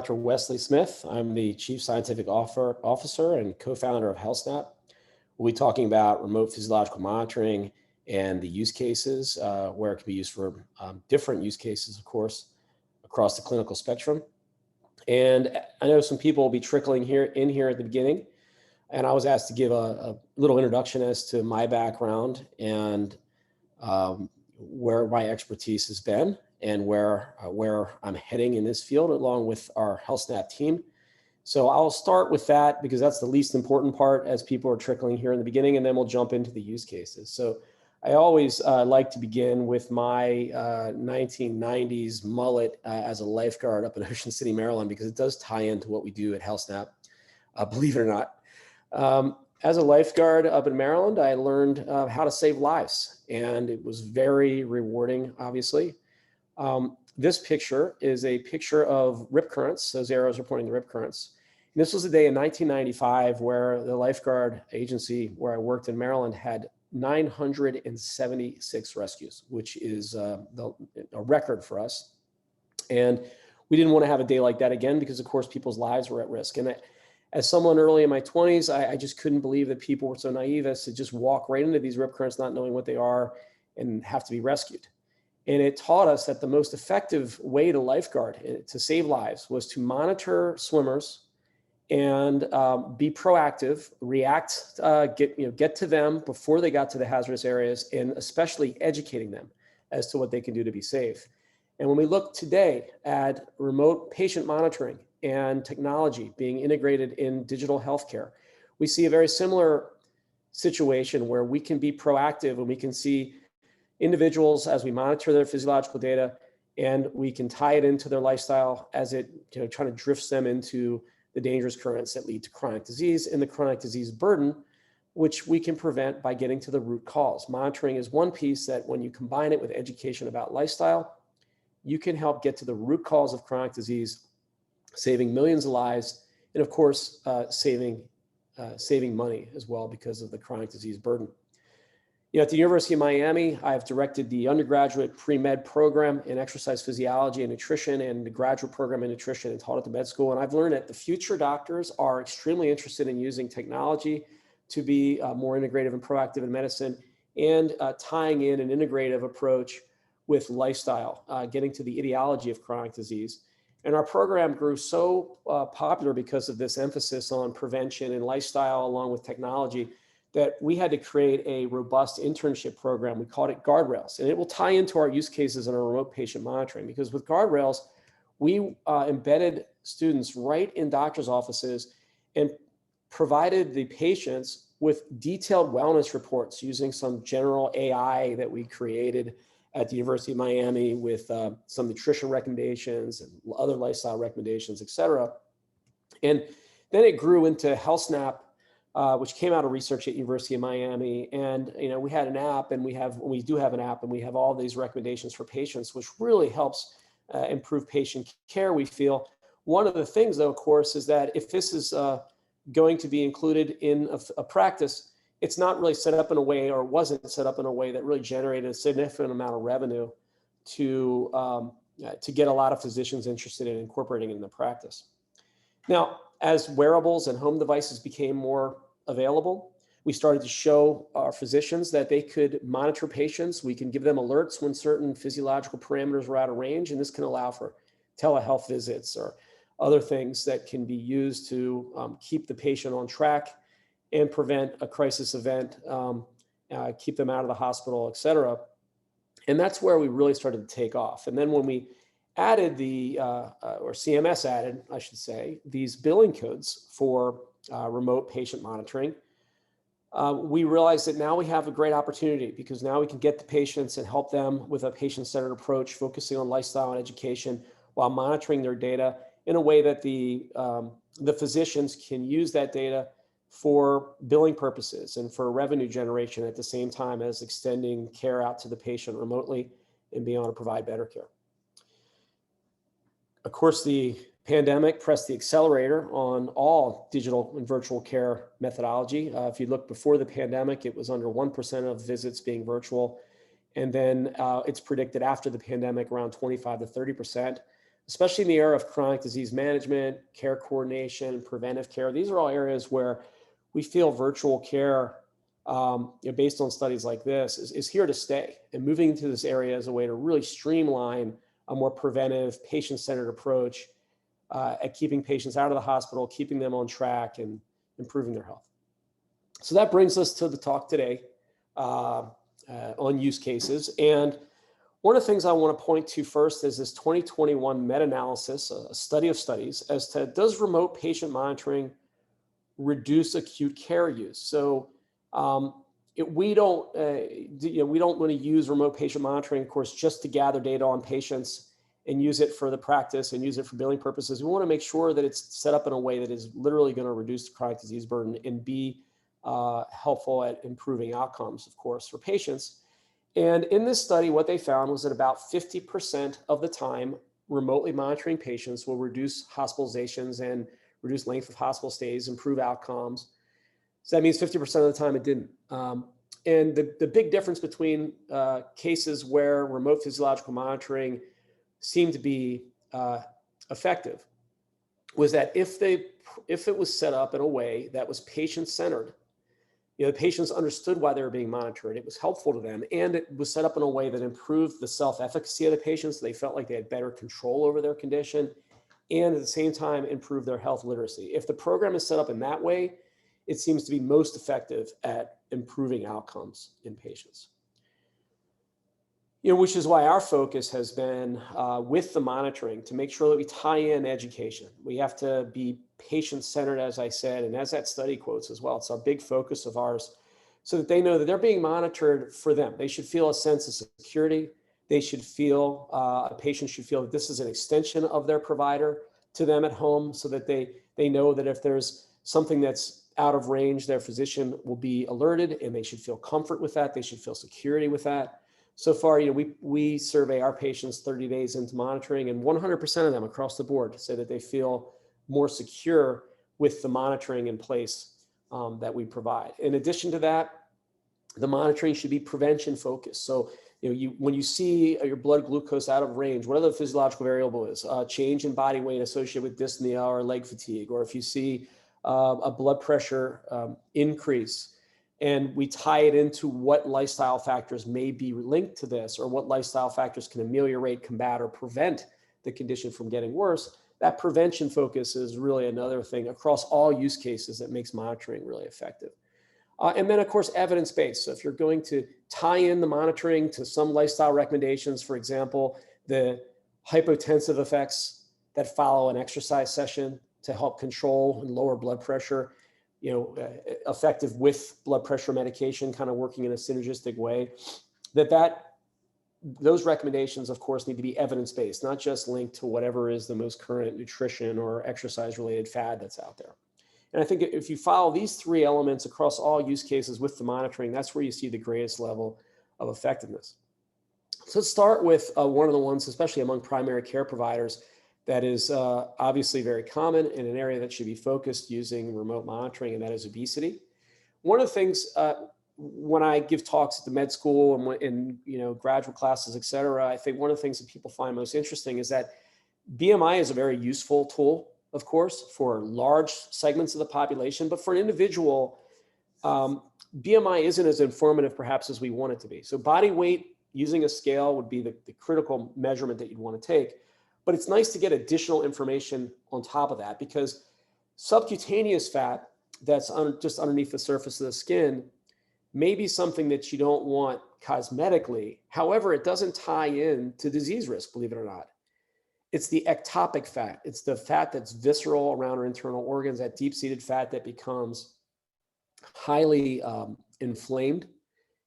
Dr. Wesley Smith. I'm the Chief Scientific Officer and co-founder of HealthSnap. We'll be talking about remote physiological monitoring and the use cases where it can be used for different use cases, of course, across the clinical spectrum. And I know some people will be trickling in here at the beginning, and I was asked to give a little introduction as to my background and where my expertise has been and where I'm heading in this field along with our HealthSnap team. So I'll start with that because that's the least important part as people are trickling here in the beginning, and then we'll jump into the use cases. So I always like to begin with my 1990s mullet as a lifeguard up in Ocean City, Maryland, because it does tie into what we do at HealthSnap, believe it or not. As a lifeguard up in Maryland, I learned how to save lives, and it was very rewarding, obviously. This picture is a picture of rip currents. Those arrows are pointing to rip currents. And this was a day in 1995 where the lifeguard agency where I worked in Maryland had 976 rescues, which is a record for us. And we didn't want to have a day like that again because, of course, people's lives were at risk. And as someone early in my 20s, I just couldn't believe that people were so naive as to just walk right into these rip currents, not knowing what they are, and have to be rescued. And it taught us that the most effective way to lifeguard, to save lives, was to monitor swimmers and be proactive, react, get to them before they got to the hazardous areas, and especially educating them as to what they can do to be safe. And when we look today at remote patient monitoring and technology being integrated in digital healthcare, we see a very similar situation where we can be proactive and we can see individuals as we monitor their physiological data, and we can tie it into their lifestyle as it trying to drifts them into the dangerous currents that lead to chronic disease and the chronic disease burden, which we can prevent by getting to the root cause. Monitoring is one piece that when you combine it with education about lifestyle, you can help get to the root cause of chronic disease, saving millions of lives, and of course, saving money as well because of the chronic disease burden. At the University of Miami, I've directed the undergraduate pre-med program in exercise physiology and nutrition and the graduate program in nutrition and taught at the med school. And I've learned that the future doctors are extremely interested in using technology to be more integrative and proactive in medicine and tying in an integrative approach with lifestyle, getting to the etiology of chronic disease. And our program grew so popular because of this emphasis on prevention and lifestyle along with technology that we had to create a robust internship program. We called it Guardrails, and it will tie into our use cases in our remote patient monitoring, because with Guardrails, we embedded students right in doctor's offices and provided the patients with detailed wellness reports using some general AI that we created at the University of Miami with some nutrition recommendations and other lifestyle recommendations, et cetera. And then it grew into HealthSnap, which came out of research at University of Miami. And we had an app, and we do have an app, and we have all these recommendations for patients, which really helps improve patient care, we feel. One of the things, though, of course, is that if this is going to be included in a practice, it's not really set up in a way, or wasn't set up in a way that really generated a significant amount of revenue to get a lot of physicians interested in incorporating it in the practice. Now, as wearables and home devices became more available, we started to show our physicians that they could monitor patients. We can give them alerts when certain physiological parameters were out of range, and this can allow for telehealth visits or other things that can be used to keep the patient on track and prevent a crisis event, keep them out of the hospital, et cetera. And that's where we really started to take off. And then when we added or CMS added, I should say, these billing codes for remote patient monitoring, we realized that now we have a great opportunity, because now we can get the patients and help them with a patient-centered approach, focusing on lifestyle and education while monitoring their data in a way that the physicians can use that data for billing purposes and for revenue generation at the same time as extending care out to the patient remotely and being able to provide better care. Of course, the pandemic pressed the accelerator on all digital and virtual care methodology. If you look before the pandemic, it was under 1% of visits being virtual. And then it's predicted after the pandemic around 25 to 30%. especially in the area of chronic disease management, care coordination, preventive care. These are all areas where we feel virtual care, based on studies like this, is here to stay. And moving into this area is a way to really streamline a more preventive, patient-centered approach at keeping patients out of the hospital, keeping them on track, and improving their health. So that brings us to the talk today on use cases. And one of the things I want to point to first is this 2021 meta-analysis, a study of studies, as to does remote patient monitoring reduce acute care use? So we don't want to use remote patient monitoring, of course, just to gather data on patients and use it for the practice and use it for billing purposes. We want to make sure that it's set up in a way that is literally going to reduce the chronic disease burden and be helpful at improving outcomes, of course, for patients. And in this study, what they found was that about 50% of the time, remotely monitoring patients will reduce hospitalizations and reduce length of hospital stays, improve outcomes. So that means 50% of the time it didn't. And the big difference between cases where remote physiological monitoring seemed to be effective was that if it was set up in a way that was patient-centered, the patients understood why they were being monitored, it was helpful to them, and it was set up in a way that improved the self-efficacy of the patients. They felt like they had better control over their condition, and at the same time improve their health literacy. If the program is set up in that way, it seems to be most effective at improving outcomes in patients. Which is why our focus has been with the monitoring to make sure that we tie in education. We have to be patient-centered, as I said, and as that study quotes as well. It's a big focus of ours, so that they know that they're being monitored for them. They should feel a sense of security. They should feel, a patient should feel that this is an extension of their provider to them at home, so that they know that if there's something that's out of range, their physician will be alerted, and they should feel comfort with that. They should feel security with that. So far, we survey our patients 30 days into monitoring, and 100% of them across the board say that they feel more secure with the monitoring in place that we provide. In addition to that, the monitoring should be prevention focused. So when you see your blood glucose out of range, whatever the physiological variable is, change in body weight associated with dyspnea or leg fatigue, or if you see a blood pressure increase, and we tie it into what lifestyle factors may be linked to this, or what lifestyle factors can ameliorate, combat, or prevent the condition from getting worse, that prevention focus is really another thing across all use cases that makes monitoring really effective. And then, of course, evidence-based. So if you're going to tie in the monitoring to some lifestyle recommendations, for example, the hypotensive effects that follow an exercise session to help control and lower blood pressure, effective with blood pressure medication, kind of working in a synergistic way, those recommendations, of course, need to be evidence-based, not just linked to whatever is the most current nutrition or exercise-related fad that's out there. And I think if you follow these three elements across all use cases with the monitoring, that's where you see the greatest level of effectiveness. So let's start with one of the ones, especially among primary care providers, that is obviously very common in an area that should be focused using remote monitoring, and that is obesity. One of the things when I give talks at the med school and in graduate classes, et cetera, I think one of the things that people find most interesting is that BMI is a very useful tool, of course, for large segments of the population, but for an individual, BMI isn't as informative perhaps as we want it to be. So body weight using a scale would be the critical measurement that you'd want to take. But it's nice to get additional information on top of that, because subcutaneous fat that's just underneath the surface of the skin may be something that you don't want cosmetically. However, it doesn't tie in to disease risk, believe it or not. It's the ectopic fat. It's the fat that's visceral around our internal organs, that deep-seated fat that becomes highly inflamed,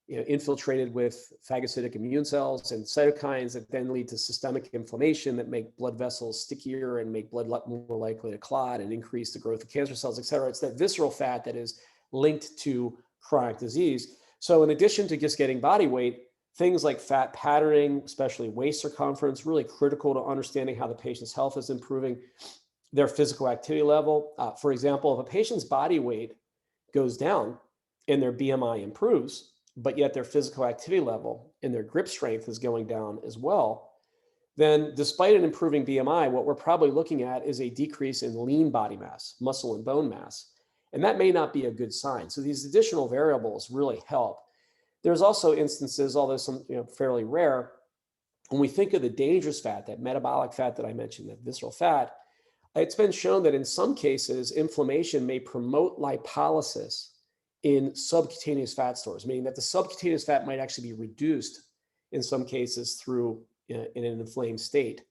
infiltrated with phagocytic immune cells and cytokines that then lead to systemic inflammation that make blood vessels stickier and make blood more likely to clot and increase the growth of cancer cells, et cetera. It's that visceral fat that is linked to chronic disease. So in addition to just getting body weight, things like fat patterning, especially waist circumference, really critical to understanding how the patient's health is improving, their physical activity level. For example, if a patient's body weight goes down and their BMI improves, but yet their physical activity level and their grip strength is going down as well, then despite an improving BMI, what we're probably looking at is a decrease in lean body mass, muscle and bone mass. And that may not be a good sign. So these additional variables really help. There's also instances, although some fairly rare, when we think of the dangerous fat, that metabolic fat that I mentioned, that visceral fat, it's been shown that in some cases, inflammation may promote lipolysis in subcutaneous fat stores, meaning that the subcutaneous fat might actually be reduced in some cases through in an inflamed state.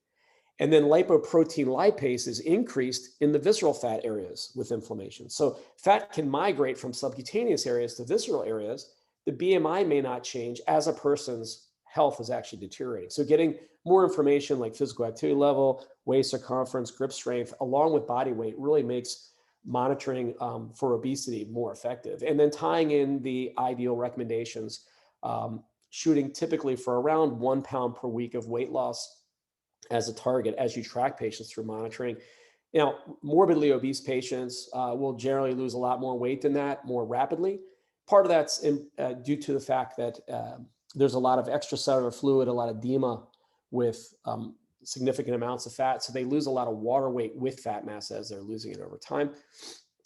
And then lipoprotein lipase is increased in the visceral fat areas with inflammation. So fat can migrate from subcutaneous areas to visceral areas. The BMI may not change as a person's health is actually deteriorating. So getting more information like physical activity level, waist circumference, grip strength, along with body weight really makes monitoring for obesity more effective. And then tying in the ideal recommendations, shooting typically for around 1 pound per week of weight loss as a target as you track patients through monitoring. Now, morbidly obese patients will generally lose a lot more weight than that more rapidly. Part of that's due to the fact that there's a lot of extracellular fluid, a lot of edema with significant amounts of fat. So they lose a lot of water weight with fat mass as they're losing it over time.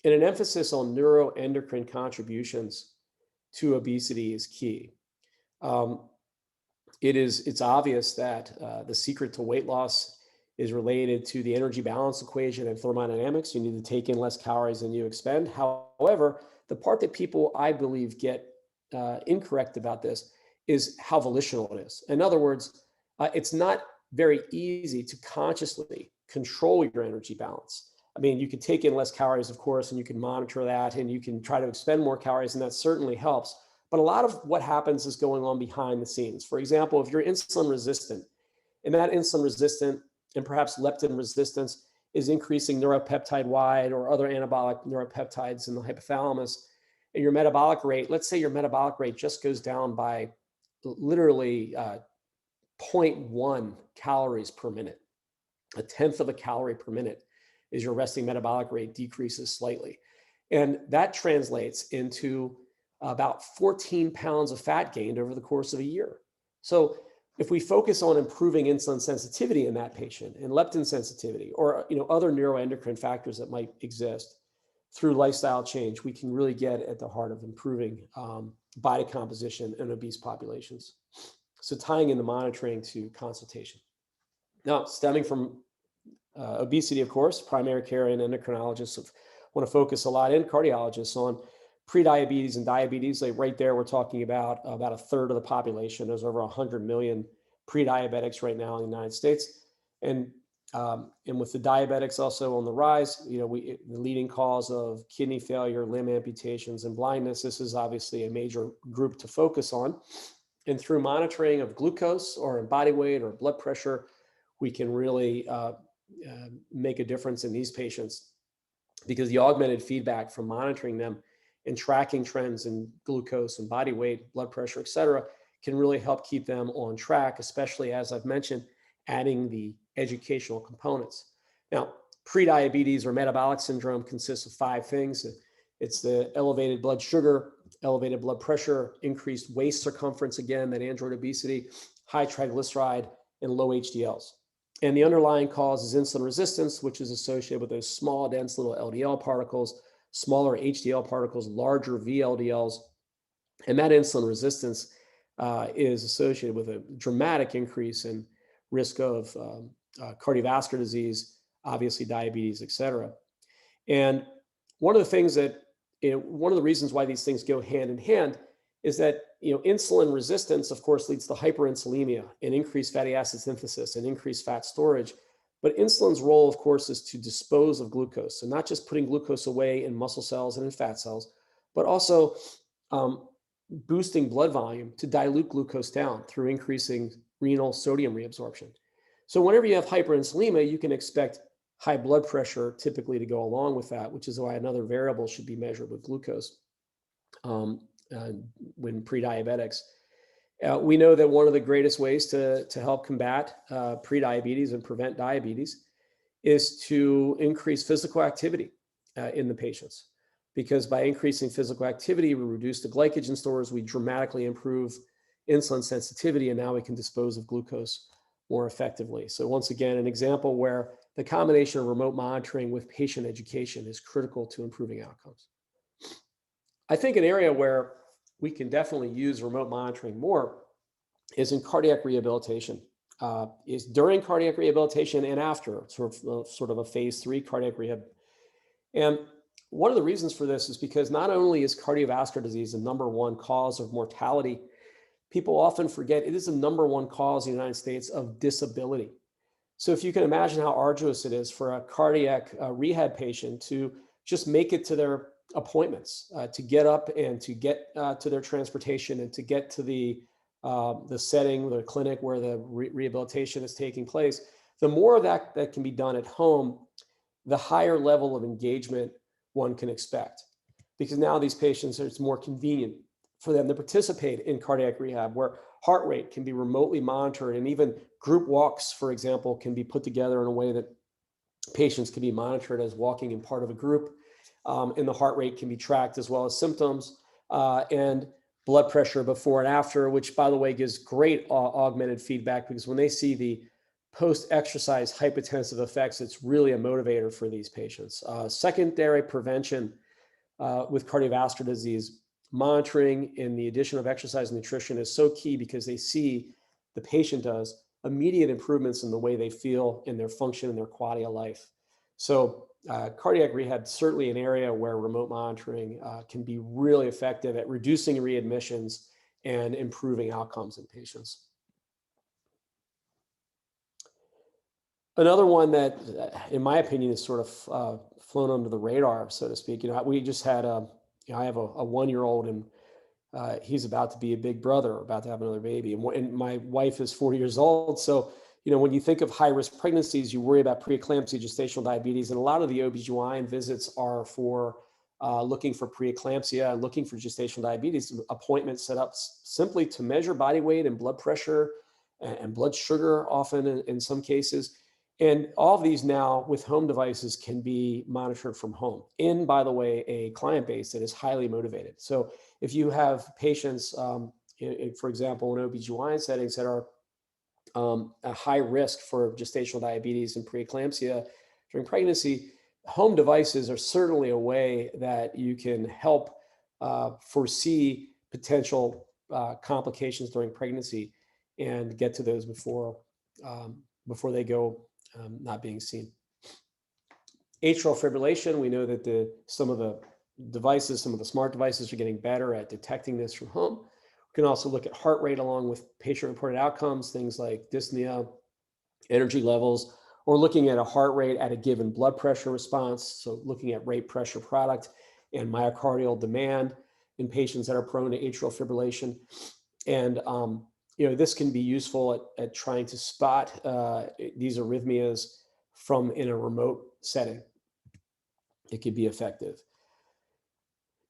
And an emphasis on neuroendocrine contributions to obesity is key. It's obvious that the secret to weight loss is related to the energy balance equation and thermodynamics. You need to take in less calories than you expend. However, the part that people, I believe, get incorrect about this is how volitional it is. In other words, it's not very easy to consciously control your energy balance. I mean, you can take in less calories, of course, and you can monitor that, and you can try to expend more calories, and that certainly helps. But a lot of what happens is going on behind the scenes. For example, if you're insulin resistant, and that insulin resistant and perhaps leptin resistance is increasing neuropeptide Y or other anabolic neuropeptides in the hypothalamus, and your metabolic rate, let's say your metabolic rate just goes down by literally 0.1 calories per minute, a tenth of a calorie per minute is your resting metabolic rate decreases slightly. And that translates into about 14 pounds of fat gained over the course of a year. So if we focus on improving insulin sensitivity in that patient and leptin sensitivity or other neuroendocrine factors that might exist through lifestyle change, we can really get at the heart of improving body composition in obese populations. So tying in the monitoring to consultation. Now, stemming from obesity, of course, primary care and endocrinologists want to focus a lot, and cardiologists, on prediabetes and diabetes. Like right there, we're talking about a third of the population. There's over 100 million pre-diabetics right now in the United States. And with the diabetics also on the rise, the leading cause of kidney failure, limb amputations, and blindness, this is obviously a major group to focus on. And through monitoring of glucose or body weight or blood pressure, we can really make a difference in these patients, because the augmented feedback from monitoring them and tracking trends in glucose and body weight, blood pressure, et cetera, can really help keep them on track, especially, as I've mentioned, adding the educational components. Now, prediabetes or metabolic syndrome consists of 5 things. It's the elevated blood sugar, elevated blood pressure, increased waist circumference, again, that android obesity, high triglyceride, and low HDLs. And the underlying cause is insulin resistance, which is associated with those small, dense little LDL particles, smaller HDL particles, larger VLDLs. And that insulin resistance is associated with a dramatic increase in risk of cardiovascular disease, obviously diabetes, et cetera. And one of the things that, one of the reasons why these things go hand in hand is that, insulin resistance, of course, leads to hyperinsulinemia and increased fatty acid synthesis and increased fat storage. But insulin's role, of course, is to dispose of glucose. So not just putting glucose away in muscle cells and in fat cells, but also boosting blood volume to dilute glucose down through increasing renal sodium reabsorption. So whenever you have hyperinsulinemia, you can expect high blood pressure typically to go along with that, which is why another variable should be measured with glucose when pre-diabetics. We know that one of the greatest ways to help combat prediabetes and prevent diabetes is to increase physical activity in the patients. Because by increasing physical activity, we reduce the glycogen stores, we dramatically improve insulin sensitivity, and now we can dispose of glucose more effectively. So once again, an example where the combination of remote monitoring with patient education is critical to improving outcomes. I think an area where we can definitely use remote monitoring more is in cardiac rehabilitation. Is during cardiac rehabilitation and after, sort of a phase 3 cardiac rehab. And one of the reasons for this is because not only is cardiovascular disease the number one cause of mortality, people often forget it is the number one cause in the United States of disability. So if you can imagine how arduous it is for a cardiac rehab patient to just make it to their appointments, to get up and to get to their transportation and to get to the setting, the clinic where the rehabilitation is taking place, the more of that can be done at home, the higher level of engagement one can expect. Because now these patients, it's more convenient for them to participate in cardiac rehab, where heart rate can be remotely monitored, and even group walks, for example, can be put together in a way that patients can be monitored as walking in part of a group, and the heart rate can be tracked as well as symptoms, and blood pressure before and after, which, by the way, gives great augmented feedback, because when they see the post-exercise hypotensive effects, it's really a motivator for these patients. Secondary prevention with cardiovascular disease, monitoring and the addition of exercise and nutrition is so key, because they see, the patient does, immediate improvements in the way they feel, in their function, and their quality of life. So cardiac rehab is certainly an area where remote monitoring can be really effective at reducing readmissions and improving outcomes in patients. Another one that, in my opinion, is sort of flown under the radar, so to speak. We just had I have a 1-year-old, and he's about to be a big brother, about to have another baby. And my wife is 40 years old. So, when you think of high-risk pregnancies, you worry about preeclampsia, gestational diabetes, and a lot of the OB/GYN visits are for looking for preeclampsia and looking for gestational diabetes, appointments set up simply to measure body weight and blood pressure and blood sugar, often in some cases. And all of these now with home devices can be monitored from home in, by the way, a client base that is highly motivated. So if you have patients, for example, in OB/GYN settings that are a high risk for gestational diabetes and preeclampsia during pregnancy, home devices are certainly a way that you can help foresee potential complications during pregnancy and get to those before they go not being seen. Atrial fibrillation, we know that some of the smart devices are getting better at detecting this from home. We can also look at heart rate along with patient-reported outcomes, things like dyspnea, energy levels, or looking at a heart rate at a given blood pressure response. So looking at rate pressure product and myocardial demand in patients that are prone to atrial fibrillation. And this can be useful at trying to spot these arrhythmias from in a remote setting. It can be effective.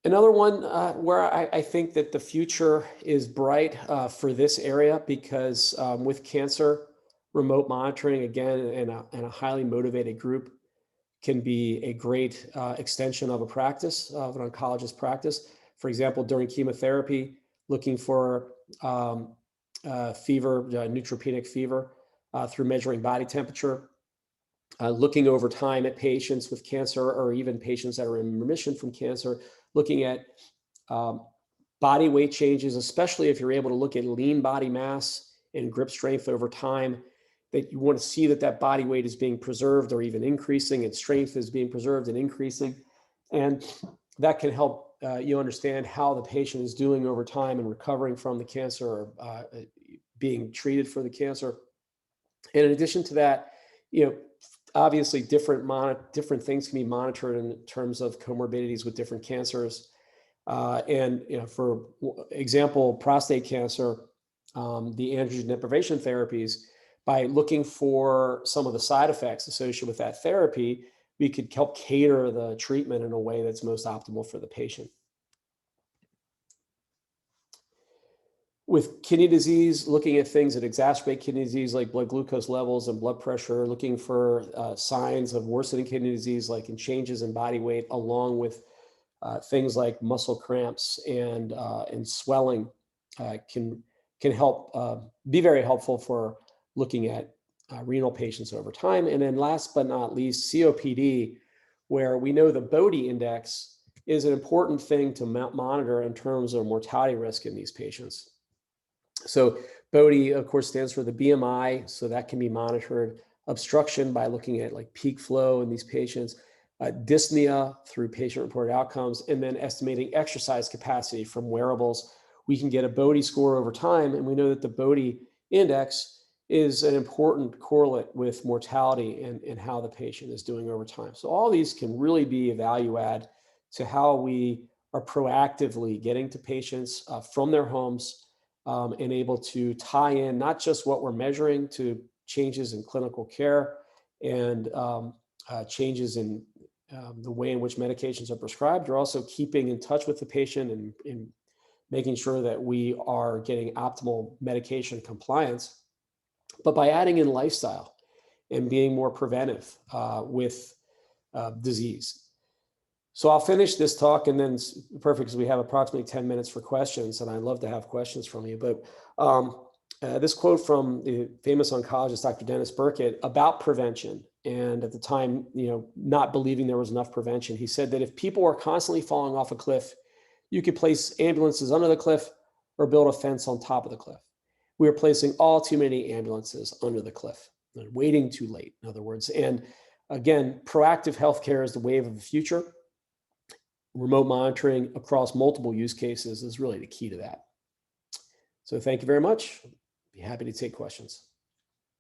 Another one where I think that the future is bright for this area, because with cancer, remote monitoring, again, in a highly motivated group, can be a great extension of an oncologist practice. For example, during chemotherapy, looking for fever, neutropenic fever, through measuring body temperature, looking over time at patients with cancer, or even patients that are in remission from cancer, looking at body weight changes, especially if you're able to look at lean body mass and grip strength over time, that you want to see that body weight is being preserved or even increasing, and strength is being preserved and increasing. And that can help you understand how the patient is doing over time and recovering from the cancer, or being treated for the cancer. And in addition to that, obviously different things can be monitored in terms of comorbidities with different cancers. For example, prostate cancer, the androgen deprivation therapies, by looking for some of the side effects associated with that therapy, we could help cater the treatment in a way that's most optimal for the patient. With kidney disease, looking at things that exacerbate kidney disease, like blood glucose levels and blood pressure, looking for signs of worsening kidney disease, like in changes in body weight, along with things like muscle cramps and swelling, can help be very helpful for looking at renal patients over time. And then last but not least, COPD, where we know the Bode index is an important thing to monitor in terms of mortality risk in these patients. So Bode, of course, stands for the BMI, so that can be monitored. Obstruction by looking at like peak flow in these patients, dyspnea through patient-reported outcomes, and then estimating exercise capacity from wearables. We can get a Bode score over time, and we know that the Bode index is an important correlate with mortality and how the patient is doing over time. So all these can really be a value add to how we are proactively getting to patients from their homes and able to tie in not just what we're measuring to changes in clinical care and changes in the way in which medications are prescribed. We're also keeping in touch with the patient and making sure that we are getting optimal medication compliance, but by adding in lifestyle and being more preventive with disease. So I'll finish this talk, and then perfect, because we have approximately 10 minutes for questions, and I'd love to have questions from you. But this quote from the famous oncologist, Dr. Dennis Burkitt, about prevention, and at the time, not believing there was enough prevention, he said that if people are constantly falling off a cliff, you could place ambulances under the cliff or build a fence on top of the cliff. We are placing all too many ambulances under the cliff, waiting too late, in other words. And again, proactive healthcare is the wave of the future. Remote monitoring across multiple use cases is really the key to that. So thank you very much. Be happy to take questions.